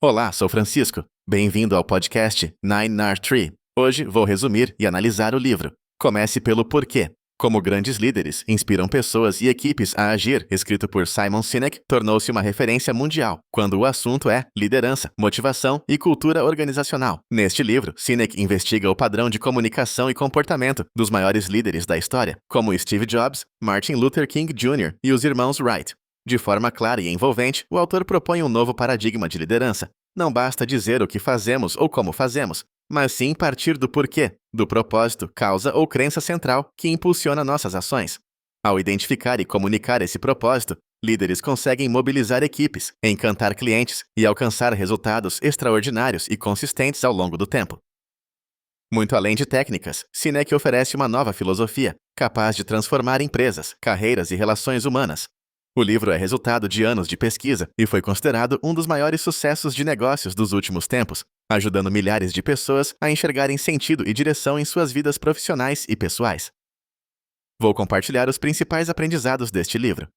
Olá, sou Francisco. Bem-vindo ao podcast 9R3. Hoje vou resumir e analisar o livro. Comece pelo porquê. Como grandes líderes inspiram pessoas e equipes a agir, escrito por Simon Sinek, tornou-se uma referência mundial, quando o assunto é liderança, motivação e cultura organizacional. Neste livro, Sinek investiga o padrão de comunicação e comportamento dos maiores líderes da história, como Steve Jobs, Martin Luther King Jr. e os irmãos Wright. De forma clara e envolvente, o autor propõe um novo paradigma de liderança. Não basta dizer o que fazemos ou como fazemos, mas sim partir do porquê, do propósito, causa ou crença central que impulsiona nossas ações. Ao identificar e comunicar esse propósito, líderes conseguem mobilizar equipes, encantar clientes e alcançar resultados extraordinários e consistentes ao longo do tempo. Muito além de técnicas, Sinek oferece uma nova filosofia, capaz de transformar empresas, carreiras e relações humanas. O livro é resultado de anos de pesquisa e foi considerado um dos maiores sucessos de negócios dos últimos tempos, ajudando milhares de pessoas a enxergarem sentido e direção em suas vidas profissionais e pessoais. Vou compartilhar os principais aprendizados deste livro.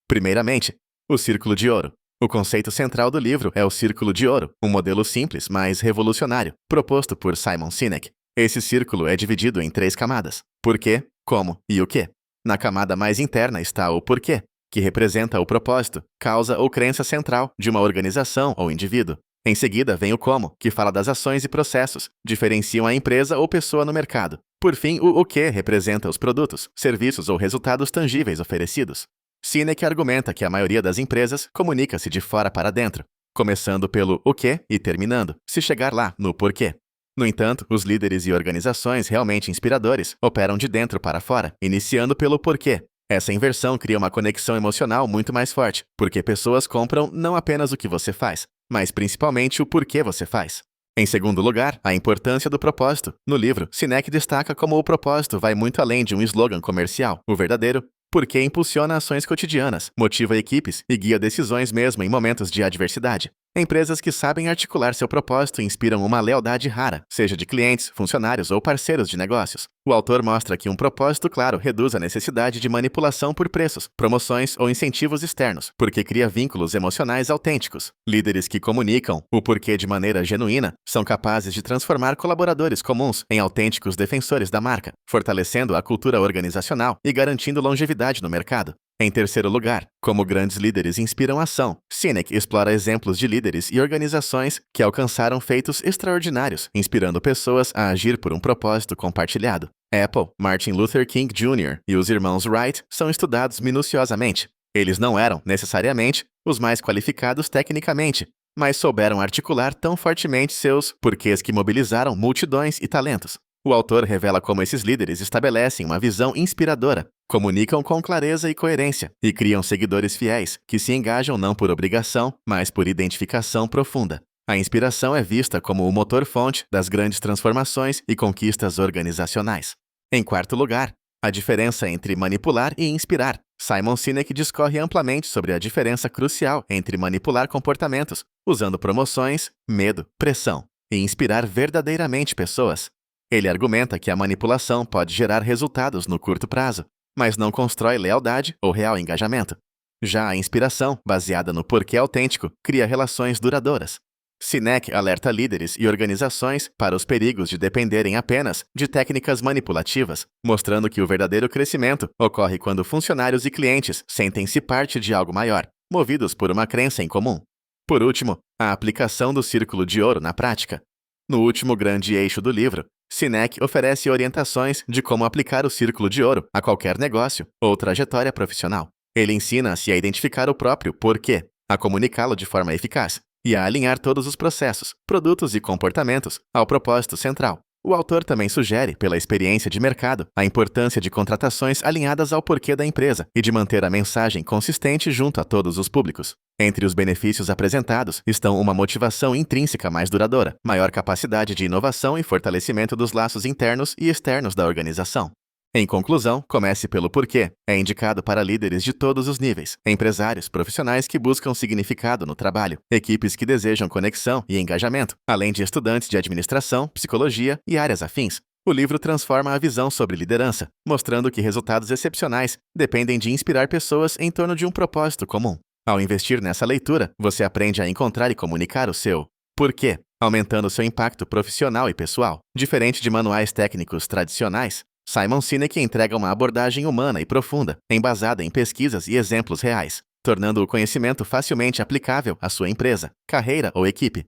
Primeiramente, o Círculo de Ouro. O conceito central do livro é o Círculo de Ouro, um modelo simples, mas revolucionário, proposto por Simon Sinek. Esse círculo é dividido em 3 camadas: porquê, como e o quê. Na camada mais interna está o porquê, que representa o propósito, causa ou crença central de uma organização ou indivíduo. Em seguida vem o como, que fala das ações e processos, diferenciam a empresa ou pessoa no mercado. Por fim, o que representa os produtos, serviços ou resultados tangíveis oferecidos. Sinek argumenta que a maioria das empresas comunica-se de fora para dentro, começando pelo o que e terminando, se chegar lá, no porquê. No entanto, os líderes e organizações realmente inspiradores operam de dentro para fora, iniciando pelo porquê. Essa inversão cria uma conexão emocional muito mais forte, porque pessoas compram não apenas o que você faz, mas principalmente o porquê você faz. Em segundo lugar, a importância do propósito. No livro, Sinek destaca como o propósito vai muito além de um slogan comercial. O verdadeiro porquê impulsiona ações cotidianas, motiva equipes e guia decisões mesmo em momentos de adversidade. Empresas que sabem articular seu propósito inspiram uma lealdade rara, seja de clientes, funcionários ou parceiros de negócios. O autor mostra que um propósito claro reduz a necessidade de manipulação por preços, promoções ou incentivos externos, porque cria vínculos emocionais autênticos. Líderes que comunicam o porquê de maneira genuína são capazes de transformar colaboradores comuns em autênticos defensores da marca, fortalecendo a cultura organizacional e garantindo longevidade no mercado. Em terceiro lugar, como grandes líderes inspiram ação, Sinek explora exemplos de líderes e organizações que alcançaram feitos extraordinários, inspirando pessoas a agir por um propósito compartilhado. Apple, Martin Luther King Jr. e os irmãos Wright são estudados minuciosamente. Eles não eram, necessariamente, os mais qualificados tecnicamente, mas souberam articular tão fortemente seus porquês que mobilizaram multidões e talentos. O autor revela como esses líderes estabelecem uma visão inspiradora, comunicam com clareza e coerência e criam seguidores fiéis que se engajam não por obrigação, mas por identificação profunda. A inspiração é vista como o motor-fonte das grandes transformações e conquistas organizacionais. Em quarto lugar, a diferença entre manipular e inspirar. Simon Sinek discorre amplamente sobre a diferença crucial entre manipular comportamentos, usando promoções, medo, pressão, e inspirar verdadeiramente pessoas. Ele argumenta que a manipulação pode gerar resultados no curto prazo, mas não constrói lealdade ou real engajamento. Já a inspiração, baseada no porquê autêntico, cria relações duradouras. Sinek alerta líderes e organizações para os perigos de dependerem apenas de técnicas manipulativas, mostrando que o verdadeiro crescimento ocorre quando funcionários e clientes sentem-se parte de algo maior, movidos por uma crença em comum. Por último, a aplicação do Círculo de Ouro na prática. No último grande eixo do livro, Sinek oferece orientações de como aplicar o Círculo de Ouro a qualquer negócio ou trajetória profissional. Ele ensina-se a identificar o próprio porquê, a comunicá-lo de forma eficaz e a alinhar todos os processos, produtos e comportamentos ao propósito central. O autor também sugere, pela experiência de mercado, a importância de contratações alinhadas ao porquê da empresa e de manter a mensagem consistente junto a todos os públicos. Entre os benefícios apresentados estão uma motivação intrínseca mais duradoura, maior capacidade de inovação e fortalecimento dos laços internos e externos da organização. Em conclusão, comece pelo porquê. É indicado para líderes de todos os níveis, empresários, profissionais que buscam significado no trabalho, equipes que desejam conexão e engajamento, além de estudantes de administração, psicologia e áreas afins. O livro transforma a visão sobre liderança, mostrando que resultados excepcionais dependem de inspirar pessoas em torno de um propósito comum. Ao investir nessa leitura, você aprende a encontrar e comunicar o seu porquê, aumentando seu impacto profissional e pessoal. Diferente de manuais técnicos tradicionais, Simon Sinek entrega uma abordagem humana e profunda, embasada em pesquisas e exemplos reais, tornando o conhecimento facilmente aplicável à sua empresa, carreira ou equipe.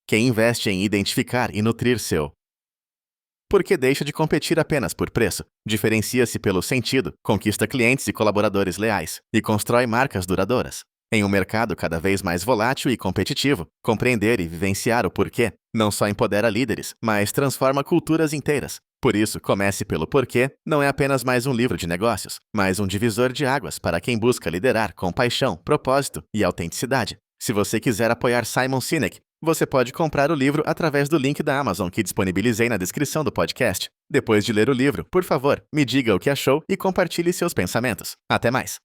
Quem investe em identificar e nutrir seu porquê deixa de competir apenas por preço, diferencia-se pelo sentido, conquista clientes e colaboradores leais e constrói marcas duradouras. Em um mercado cada vez mais volátil e competitivo, compreender e vivenciar o porquê não só empodera líderes, mas transforma culturas inteiras. Por isso, Comece pelo Porquê não é apenas mais um livro de negócios, mas um divisor de águas para quem busca liderar com paixão, propósito e autenticidade. Se você quiser apoiar Simon Sinek, você pode comprar o livro através do link da Amazon que disponibilizei na descrição do podcast. Depois de ler o livro, por favor, me diga o que achou e compartilhe seus pensamentos. Até mais!